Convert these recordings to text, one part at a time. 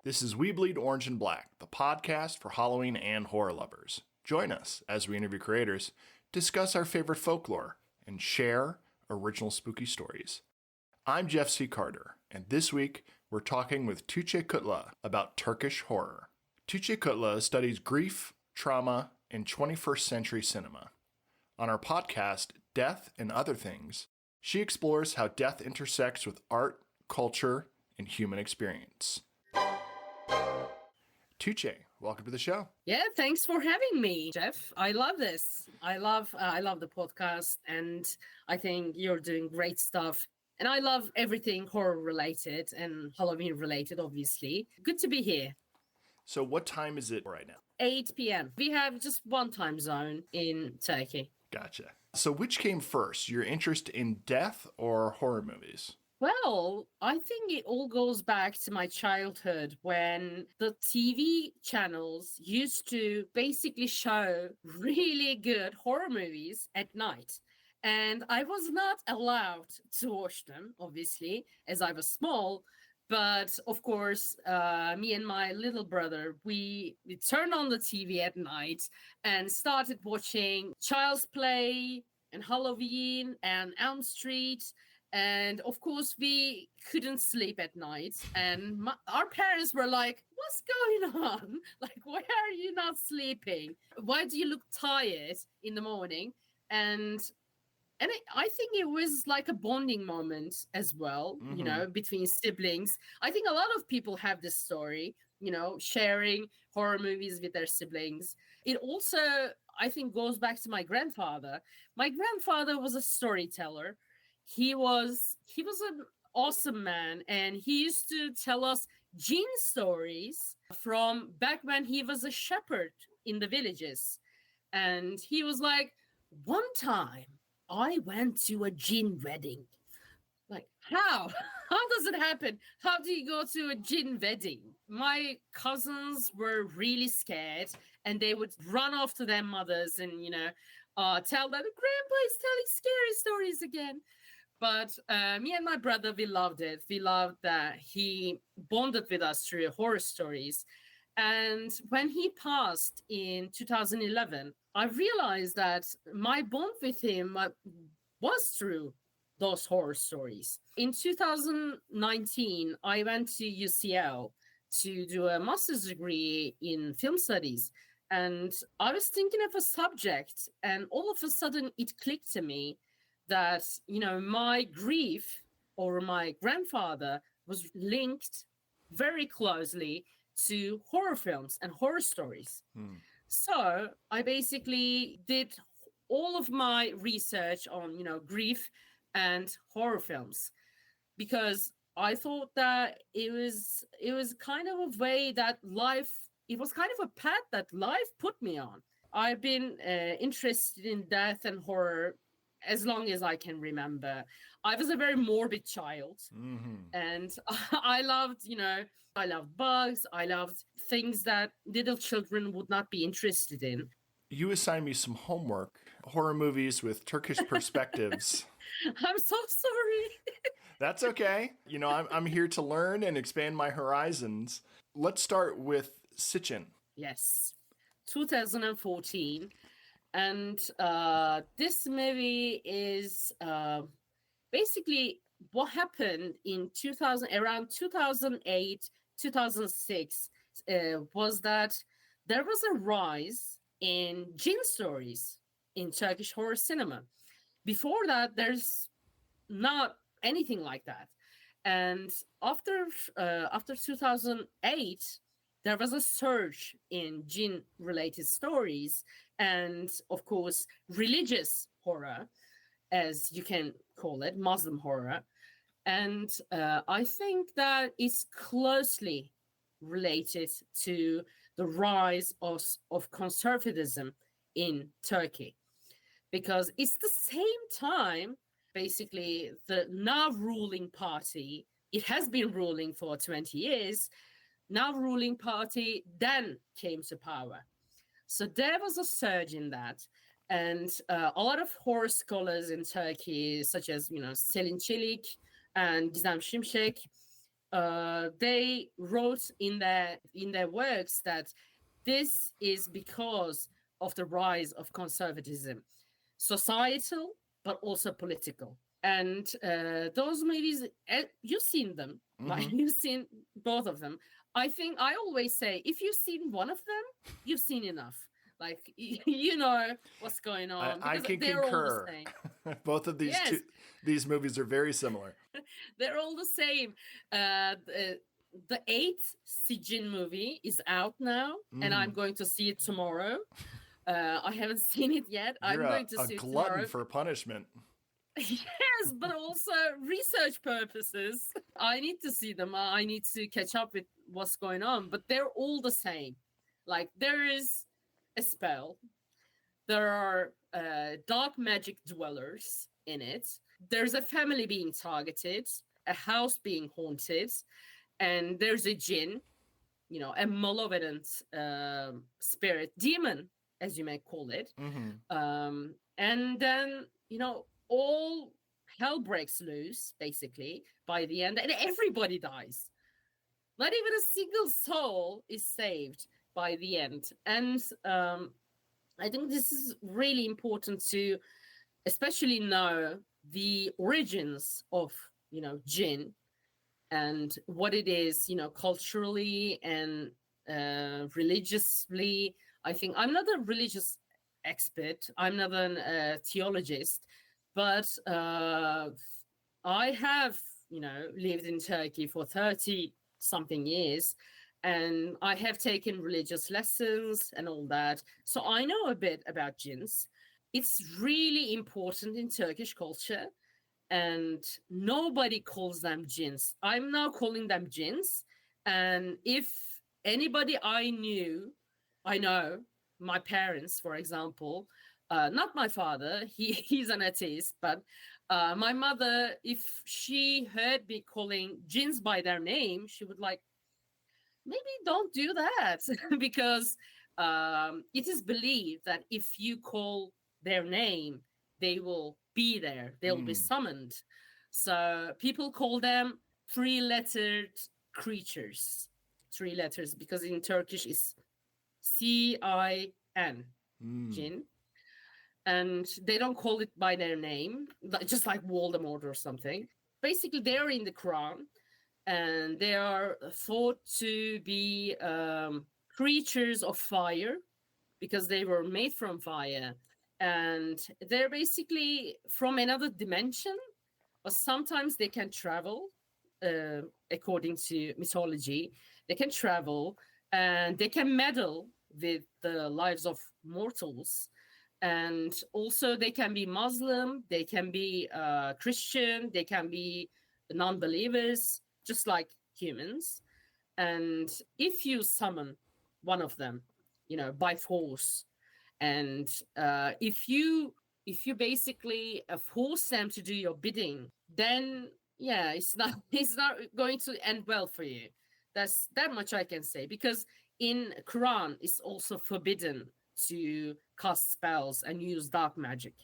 This is We Bleed Orange and Black, the podcast for Halloween and horror lovers. Join us as we interview creators, discuss our favorite folklore, and share original spooky stories. I'm Jeff C. Carter, and this week we're talking with Tugce Kutlu about Turkish horror. Tugce Kutlu studies grief, trauma, and 21st century cinema. On our podcast, Death and Other Things, she explores how death intersects with art, culture, and human experience. Tugce, welcome to the show. Yeah, thanks for having me, Jeff. I love this. I love the podcast, and I think you're doing great stuff. And I love everything horror related and Halloween related, obviously. Good to be here. So what time is it right now? 8 p.m. We have just one time zone in Turkey. Gotcha. So which came first, your interest in death or horror movies? Well, I think it all goes back to my childhood when the TV channels used to basically show really good horror movies at night. And I was not allowed to watch them, obviously, as I was small. But of course, me and my little brother, we turned on the TV at night and started watching Child's Play and Halloween and Elm Street. And of course, we couldn't sleep at night. And our parents were like, what's going on? Like, why are you not sleeping? Why do you look tired in the morning? And I think it was like a bonding moment as well, you know, between siblings. I think a lot of people have this story, you know, sharing horror movies with their siblings. It also, I think, goes back to my grandfather. My grandfather was a storyteller. He was an awesome man, and he used to tell us jinn stories from back when he was a shepherd in the villages. And he was like, one time I went to a jinn wedding. Like, how? How does it happen? How do you go to a jinn wedding? My cousins were really scared, and they would run off to their mothers and, you know, tell them, Grandpa is telling scary stories again. But me and my brother, we loved it. We loved that he bonded with us through horror stories. And when he passed in 2011, I realized that my bond with him was through those horror stories. In 2019, I went to UCL to do a master's degree in film studies. And I was thinking of a subject, and all of a sudden it clicked to me that, you know, my grief or my grandfather was linked very closely to horror films and horror stories. So I basically did all of my research on, you know, grief and horror films, because I thought that it was kind of a way that it was kind of a path that life put me on. I've been interested in death and horror as long as I can remember. I was a very morbid child, and I loved bugs. I loved things that little children would not be interested in. You assigned me some homework, horror movies with Turkish perspectives. I'm so sorry. That's okay. You know, I'm here to learn and expand my horizons. Let's start with Sitchin. Yes, 2014. And this movie is basically what happened in around 2008, 2006, was that there was a rise in jinn stories in Turkish horror cinema. Before that, there's not anything like that. And after 2008, there was a surge in jinn-related stories and, of course, religious horror, as you can call it, Muslim horror. And I think that it's closely related to the rise of conservatism in Turkey, because it's the same time, basically, the now ruling party, it has been ruling for 20 years, now ruling party then came to power. So there was a surge in that. And a lot of horror scholars in Turkey, such as, Selin Çelik and Gizem Şimşek, they wrote in their works that this is because of the rise of conservatism, societal but also political. And those movies, you've seen them, right? Hmm. You've seen both of them. I think I always say, if you've seen one of them, you've seen enough. Like you know what's going on I because can they're all the concur. same. Both of Yes, these movies are very similar. they're all the same. The eighth Sijin movie is out now, and I'm Hmm. going to see it tomorrow. I haven't seen it yet. You're I'm going to a see it glutton tomorrow. for punishment. Yes, but also research purposes. I need to see them. I need to catch up with what's going on. But they're all the same. Like there is a spell. There are dark magic dwellers in it. There's a family being targeted, a house being haunted, and there's a jinn, you know, a malevolent spirit, demon, as you may call it. Hmm. And then, you know, all hell breaks loose, basically, by the end, and everybody dies. Not even a single soul is saved by the end. And I think this is really important to especially know the origins of, you know, jinn and what it is, you know, culturally and religiously. I think I'm not a religious expert. I'm not a theologist, but I have, you know, lived in Turkey for 30 something years, and I have taken religious lessons and all that. So I know a bit about jinns. It's really important in Turkish culture, and nobody calls them jinns. I'm now calling them jinns. And if anybody I know, my parents, for example, not my father, he's an atheist, but my mother, if she heard me calling jinns by their name, she would like, maybe don't do that because it is believed that if you call their name, they will be there, they'll be Mm. summoned. So people call them three-lettered creatures. Three letters because in Turkish it's Cin, Mm. jinn, and they don't call it by their name, just like Voldemort or something. Basically, they're in the Quran, and they are thought to be creatures of fire because they were made from fire, and they're basically from another dimension, but sometimes they can travel. According to mythology, they can travel and they can meddle with the lives of mortals, and also they can be Muslim, they can be Christian, they can be non-believers, just like humans. And if you summon one of them, you know, by force, and if you basically force them to do your bidding, then yeah, it's not going to end well for you. That's that much I can say, because in Quran it's also forbidden to cast spells and use dark magic,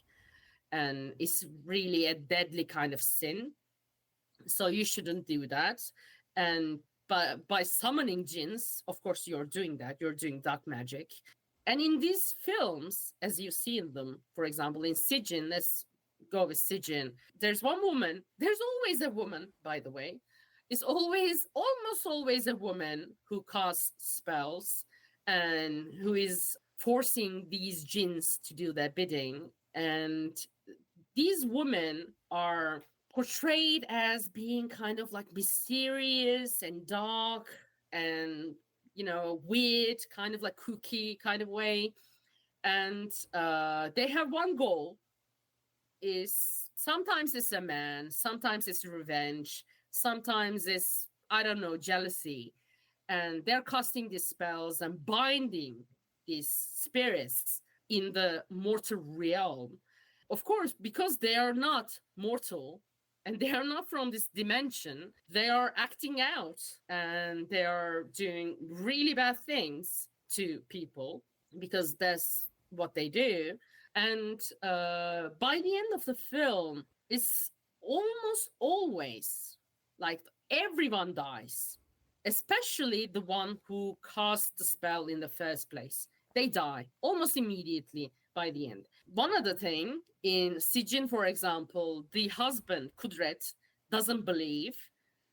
and it's really a deadly kind of sin, so you shouldn't do that. And but by summoning jinns, of course you're doing that, you're doing dark magic. And in these films, as you see in them, for example in Sijin, let's go with Sijin, there's one woman, there's always a woman, by the way, it's always, almost always, a woman who casts spells and who is forcing these jinns to do their bidding. And these women are portrayed as being kind of like mysterious and dark and, you know, weird, kind of like kooky kind of way. And they have one goal, is sometimes it's a man, sometimes it's revenge, sometimes it's, I don't know, jealousy. And they're casting these spells and binding these spirits in the mortal realm. Of course, because they are not mortal and they are not from this dimension, they are acting out and they are doing really bad things to people because that's what they do. And by the end of the film, it's almost always, like everyone dies, especially the one who cast the spell in the first place. They die almost immediately by the end. One other thing, in Sijin, for example, the husband, Kudret, doesn't believe,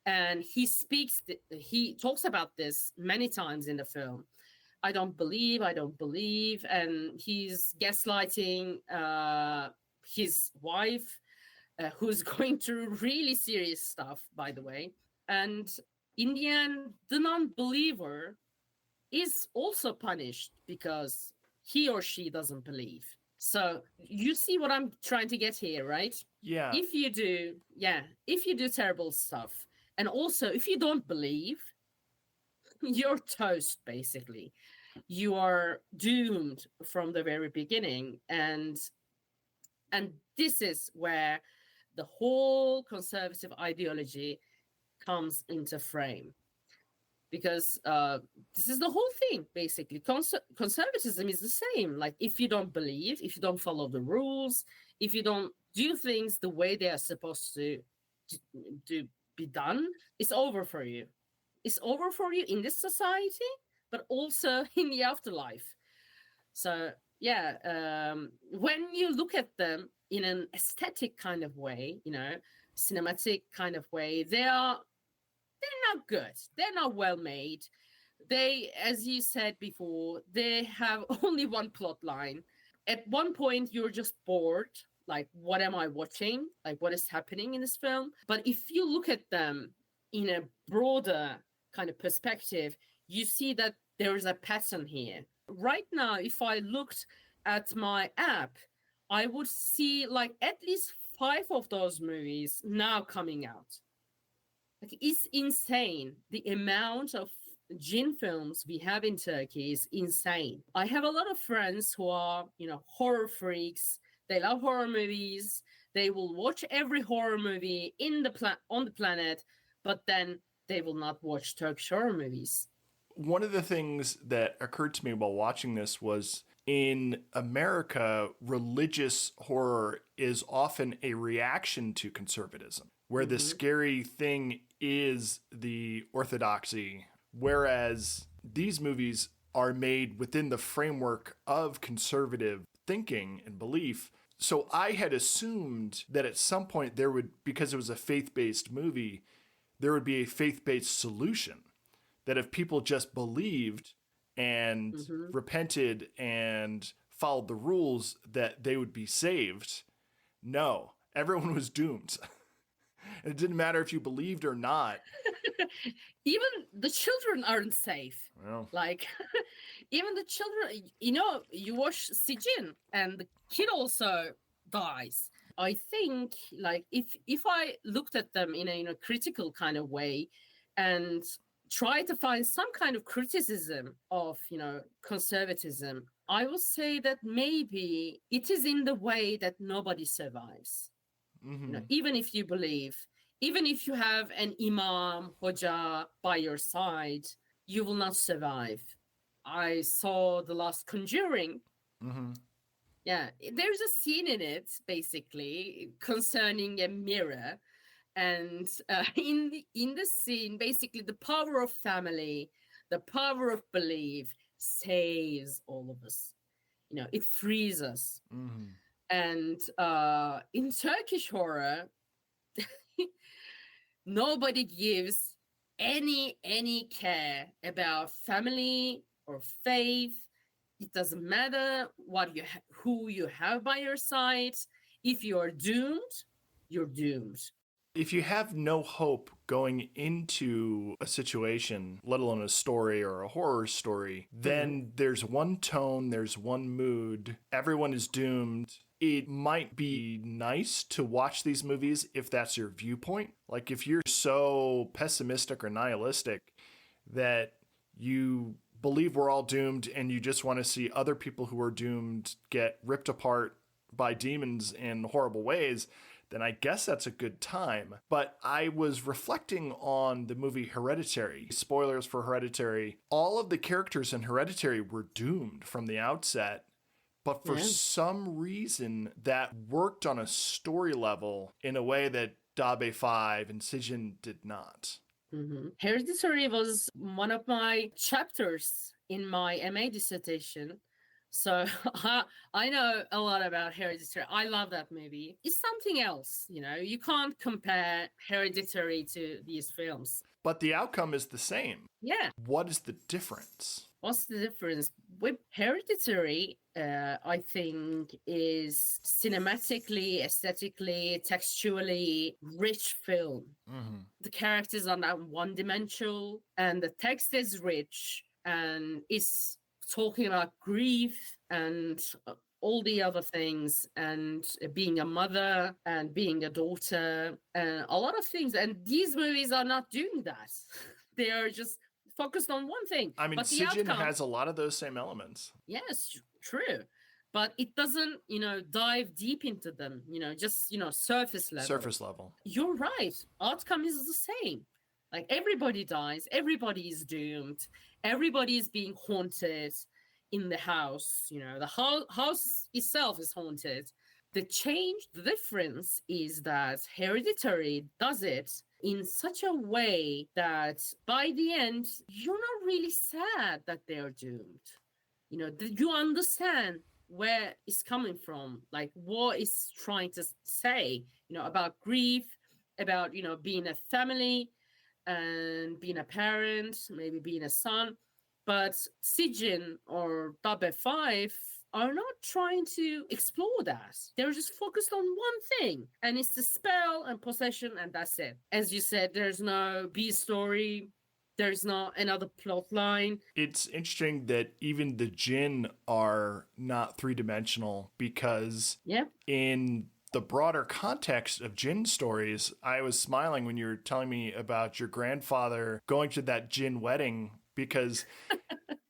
and he talks about this many times in the film. I don't believe, and he's gaslighting his wife, who's going through really serious stuff, by the way. And in the end, the non-believer is also punished because he or she doesn't believe. So you see what I'm trying to get here, right? Yeah. If you do terrible stuff, and also if you don't believe, you're toast, basically. You are doomed from the very beginning. And this is where the whole conservative ideology comes into frame, because this is the whole thing, basically. Conservatism is the same. Like, if you don't believe, if you don't follow the rules, if you don't do things the way they are supposed to be done, it's over for you. It's over for you in this society, but also in the afterlife. So yeah, when you look at them in an aesthetic kind of way, cinematic kind of way, they're not good. They're not well made. They, as you said before, they have only one plot line. At one point, you're just bored. Like, what am I watching? Like, what is happening in this film? But if you look at them in a broader kind of perspective, you see that there is a pattern here. Right now, if I looked at my app, I would see like at least 5 of those movies now coming out. Like, it's insane. The amount of jinn films we have in Turkey is insane. I have a lot of friends who are, horror freaks. They love horror movies. They will watch every horror movie on the planet, but then they will not watch Turkish horror movies. One of the things that occurred to me while watching this was, in America, religious horror is often a reaction to conservatism, where the scary thing is the orthodoxy, whereas these movies are made within the framework of conservative thinking and belief. So I had assumed that at some point there would, because it was a faith-based movie, there would be a faith-based solution. That if people just believed and repented and followed the rules, that they would be saved. No, everyone was doomed. It didn't matter if you believed or not. Even the children aren't safe. Well. Like, even the children, you watch Sijin and the kid also dies. I think, like, if I looked at them in a critical kind of way and try to find some kind of criticism of, conservatism, I would say that maybe it is in the way that nobody survives. Even if you believe, even if you have an imam, hoja by your side, you will not survive. I saw the last Conjuring. Yeah, there's a scene in it, basically, concerning a mirror. And in the scene, basically, the power of family, the power of belief saves all of us. It frees us. And in Turkish horror, nobody gives any care about family or faith. It doesn't matter who you have by your side. If you are doomed, you're doomed. If you have no hope going into a situation, let alone a story or a horror story, then there's one tone, there's one mood, everyone is doomed. It might be nice to watch these movies if that's your viewpoint. Like, if you're so pessimistic or nihilistic that you believe we're all doomed and you just want to see other people who are doomed get ripped apart by demons in horrible ways, then I guess that's a good time. But I was reflecting on the movie Hereditary. Spoilers for Hereditary. All of the characters in Hereditary were doomed from the outset. But for some reason, that worked on a story level in a way that Dabe 5 and Sijin did not. Hereditary was one of my chapters in my MA dissertation. So I know a lot about Hereditary. I love that movie. It's something else, you know. You can't compare Hereditary to these films. But the outcome is the same. Yeah. What is the difference? What's the difference? With Hereditary, I think, is cinematically, aesthetically, textually rich film. The characters are not one-dimensional, and the text is rich, and is talking about grief and all the other things, and being a mother and being a daughter, and a lot of things. And these movies are not doing that. They are just focused on one thing. I mean, but the Sijin outcome, has a lot of those same elements. yes, true. But it doesn't, dive deep into them, just, surface level. Surface level. You're right. Outcome is the same. Like, everybody dies. Everybody is doomed. Everybody is being haunted in the house. The house itself is haunted. The difference is that Hereditary does it in such a way that by the end, you're not really sad that they're doomed. You understand where it's coming from, like what it's trying to say, about grief, about, being a family and being a parent, maybe being a son. But Sijin or Dabe 5 are not trying to explore that. They're just focused on one thing, and it's the spell and possession, and that's it. As you said, there's no B story. There's not another plot line. It's interesting that even the Jinn are not three-dimensional because in the broader context of Jinn stories, I was smiling when you were telling me about your grandfather going to that Jinn wedding because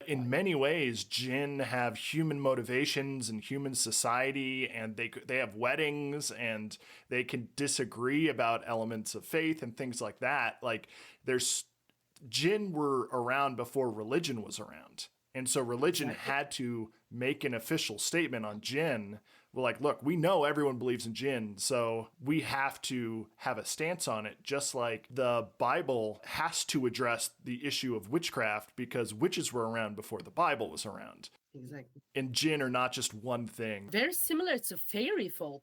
in many ways, Jinn have human motivations and human society, and they have weddings, and they can disagree about elements of faith and things like that. Like, Jinn were around before religion was around. And so religion had to make an official statement on Jinn. We're like, look, we know everyone believes in Jinn, so we have to have a stance on it, just like the Bible has to address the issue of witchcraft because witches were around before the Bible was around. Exactly. And Jinn are not just one thing. Very similar to fairy folk.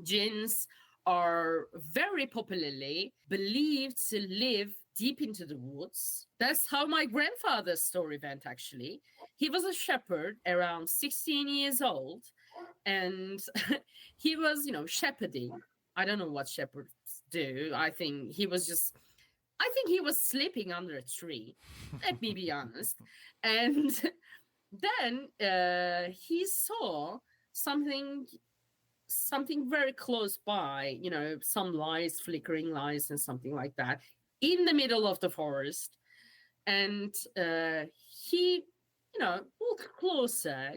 Jinns are very popularly believed to live deep into the woods. That's how my grandfather's story went, actually. He was a shepherd around 16 years old, and he was, shepherding. I don't know what shepherds do. I think he was sleeping under a tree. Let me be honest. And then he saw something very close by, some lights, flickering lights and something like that in the middle of the forest. And he, walked closer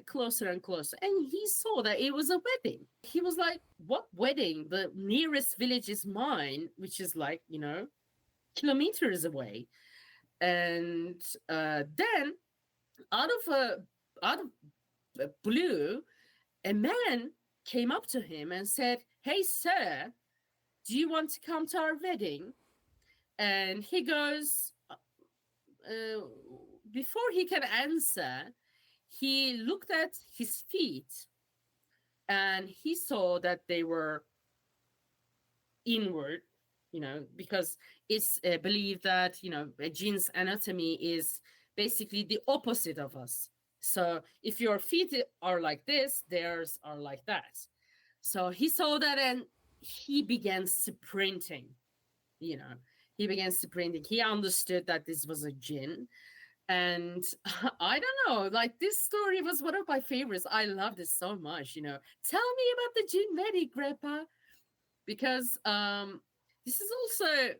and closer. And he saw that it was a wedding. He was like, what wedding? The nearest village is mine, which is like, kilometers away. And then out of blue, a man came up to him and said, hey, sir, do you want to come to our wedding? And he goes, before he can answer, he looked at his feet and he saw that they were inward, because it's believed that, a jinn's anatomy is basically the opposite of us. So if your feet are like this, theirs are like that. So he saw that and he began sprinting, He began sprinting. He understood that this was a jinn. And I don't know, like this story was one of my favorites. I loved it so much, Tell me about the jinn wedding, Grandpa. Because this is also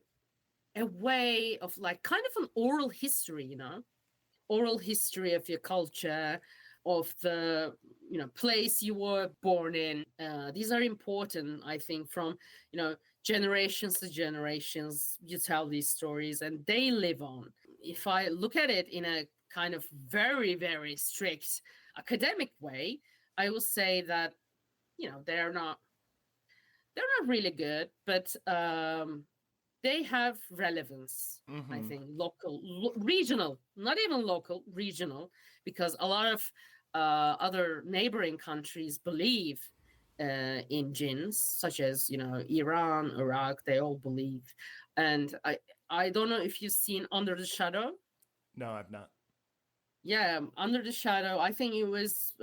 a way of like kind of an oral history, oral history of your culture, of the place you were born in. These are important, I think, from generations to generations. You tell these stories and they live on. If I look at it in a kind of very, very strict academic way, I will say that they're not really good, but they have relevance. I Mm-hmm. think local, regional, not even local, regional, because a lot of other neighboring countries believe in jinns, such as Iran, Iraq. They all believe, and I don't know if you've seen Under the Shadow. No, I've not. Yeah, Under the Shadow. I think it was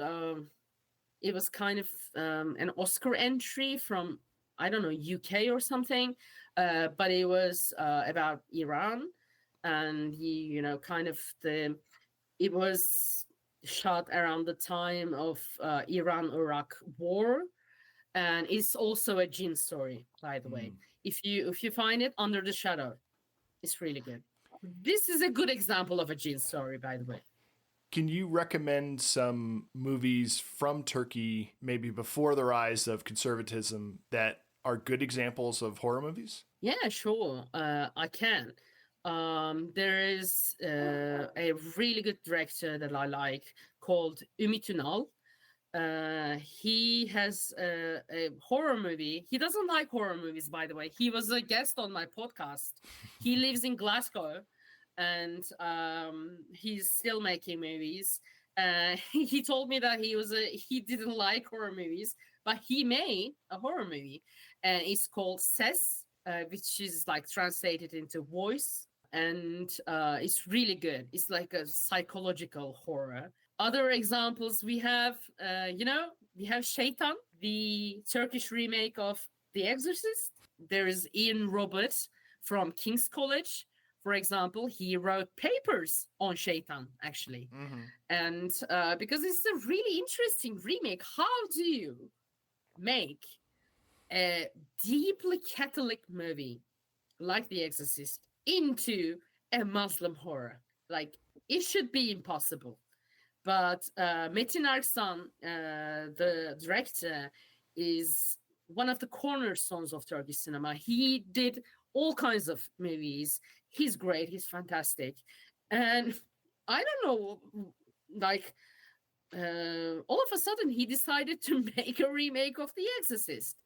kind of an Oscar entry from, I don't know, UK or something, but it was about Iran, and kind of it was shot around the time of Iran-Iraq war, and it's also a jinn story, by the way. Mm. If you find it, Under the Shadow, it's really good. This is a good example of a jinn story, by the way. Can you recommend some movies from Turkey, maybe before the rise of conservatism, that are good examples of horror movies? Yeah, sure. I can. There is a really good director that I like called Ümit Ünal. He has a horror movie. He doesn't like horror movies, by the way. He was a guest on my podcast. He lives in Glasgow, and he's still making movies. He told me that he didn't like horror movies, but he made a horror movie, and it's called Ses, which is like translated into voice, and it's really good. It's like a psychological horror. Other examples we have Şeytan, the Turkish remake of The Exorcist. There is Ian Roberts from King's College, for example. He wrote papers on Şeytan, actually. Mm-hmm. And because it's a really interesting remake. How do you make a deeply Catholic movie like The Exorcist into a Muslim horror? Like, it should be impossible. But Metin Erksan, the director, is one of the cornerstones of Turkish cinema. He did all kinds of movies. He's great. He's fantastic. And I don't know, like, all of a sudden he decided to make a remake of The Exorcist.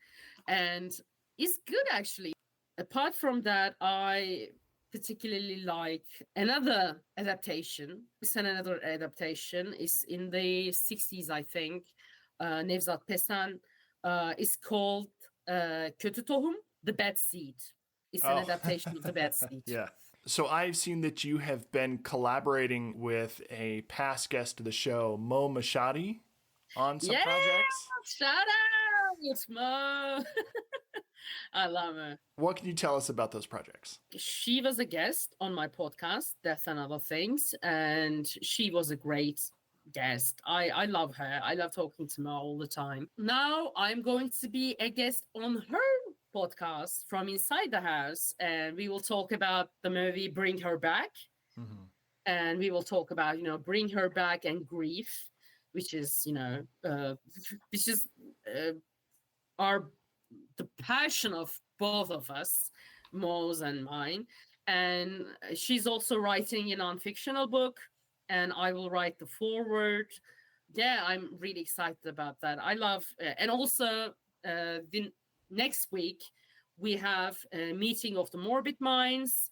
And it's good, actually. Apart from that, I particularly like another adaptation. It's another adaptation. It's in the 60s, I think. Nevzat Pesen. It's called Kötü Tohum, The Bad Seed. It's an adaptation of The Bad Seed. Yeah. So I've seen that you have been collaborating with a past guest of the show, Mo Mashadi, on some projects. Shout out, Mo. I love her. What can you tell us about those projects? She was a guest on my podcast, Death and Other Things, and she was a great guest. I love her. I love talking to her all the time. Now I'm going to be a guest on her podcast from inside the house, and we will talk about the movie Bring Her Back. Mm-hmm. And we will talk about, Bring Her Back and grief, which is, the passion of both of us, Mo's and mine. And she's also writing a non-fictional book, and I will write the foreword. Yeah, I'm really excited about that. I love, and also the next week we have a meeting of the Morbid Minds,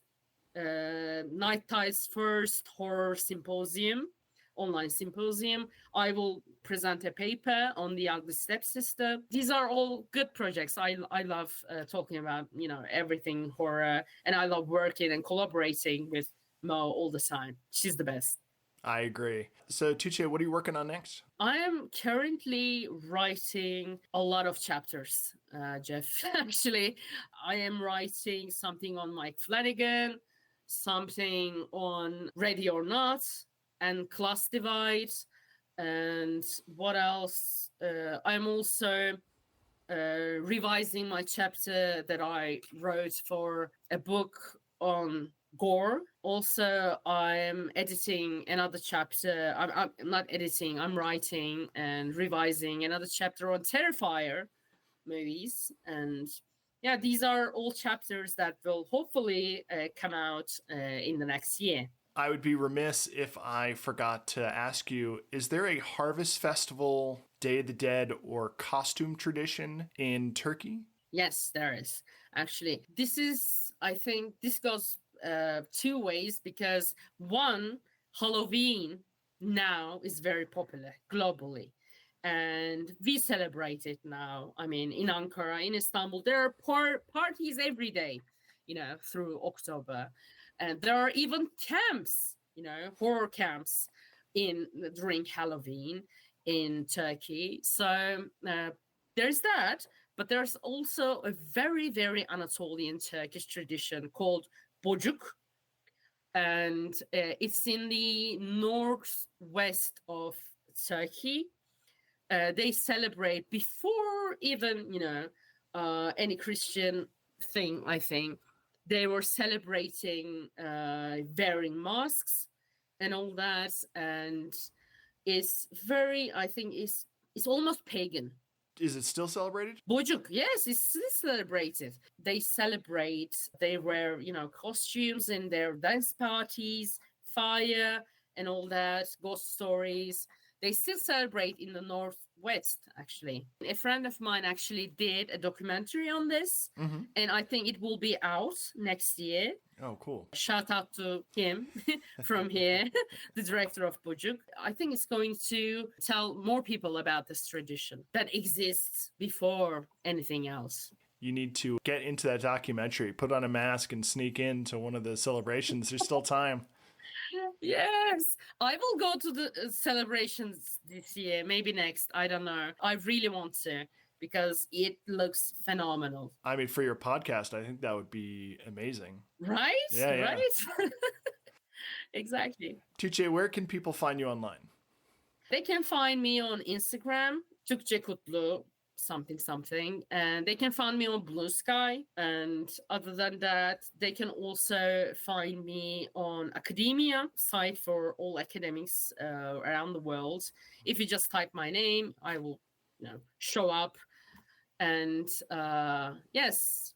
Night Tide's first horror symposium, online symposium. I will present a paper on The Ugly Stepsister. These are all good projects. I love talking about, everything horror, and I love working and collaborating with Mo all the time. She's the best. I agree. So, Tugce, what are you working on next? I am currently writing a lot of chapters, Jeff. Actually, I am writing something on Mike Flanagan, something on Ready or Not, and Class Divide, and what else? I'm also revising my chapter that I wrote for a book on gore. Also, I'm editing another chapter. I'm not editing, I'm writing and revising another chapter on Terrifier movies. And yeah, these are all chapters that will hopefully come out in the next year. I would be remiss if I forgot to ask you, is there a harvest festival, Day of the Dead, or costume tradition in Turkey? Yes, there is. Actually, I think this goes two ways because one, Halloween now is very popular globally. And we celebrate it now. I mean, in Ankara, in Istanbul, there are parties every day, through October. And there are even camps, horror camps during Halloween in Turkey. So there's that. But there's also a very, very Anatolian Turkish tradition called Bocuk, and it's in the northwest of Turkey. They celebrate before even, any Christian thing, I think. They were celebrating wearing masks and all that. And it's very, I think, it's almost pagan. Is it still celebrated? Bocuk, yes, it's still celebrated. They celebrate, they wear, costumes in their dance parties, fire and all that, ghost stories. They still celebrate in the Northwest, actually. A friend of mine actually did a documentary on this, and I think it will be out next year. Oh, cool. Shout out to him from here, the director of Bocuk. I think it's going to tell more people about this tradition that exists before anything else. You need to get into that documentary, put on a mask and sneak into one of the celebrations. There's still time. Yes, I will go to the celebrations this year, maybe next. I don't know. I really want to because it looks phenomenal. I mean, for your podcast, I think that would be amazing. Right? Yeah. Right? Exactly. Tugce, where can people find you online? They can find me on Instagram, Tugce Kutlu, something, and they can find me on Blue Sky. And other than that, they can also find me on Academia, site for all academics around the world. If you just type my name, I will, show up. And yes,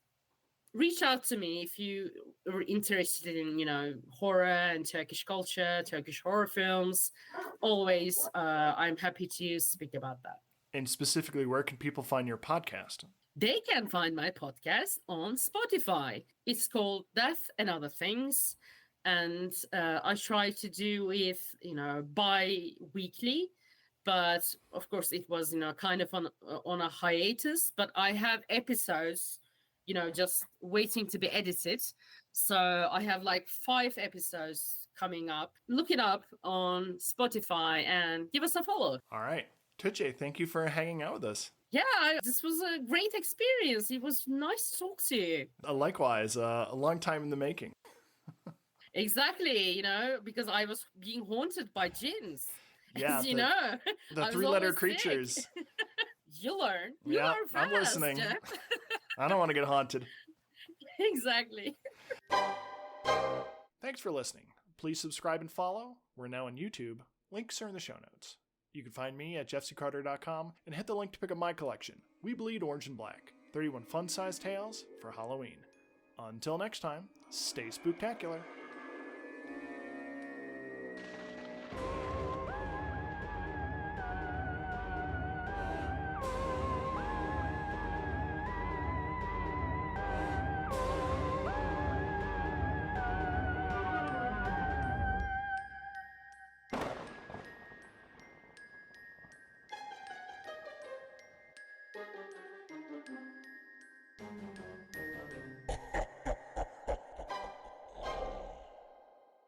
reach out to me if you are interested in, horror and Turkish culture, Turkish horror films. Always, I'm happy to speak about that. And specifically, where can people find your podcast? They can find my podcast on Spotify. It's called Death and Other Things. And I try to do it, bi-weekly. But of course, it was, kind of on a hiatus. But I have episodes, just waiting to be edited. So I have like 5 episodes coming up. Look it up on Spotify and give us a follow. All right. Tugce, thank you for hanging out with us. Yeah, this was a great experience. It was nice to talk to you. Likewise, a long time in the making. Exactly, because I was being haunted by jinns. Yeah, As the 3-letter creatures. You learn. You learn fast. I'm listening. I don't want to get haunted. Exactly. Thanks for listening. Please subscribe and follow. We're now on YouTube. Links are in the show notes. You can find me at jeffccarter.com and hit the link to pick up my collection, We Bleed Orange and Black, 31 fun-sized tales for Halloween. Until next time, stay spooktacular.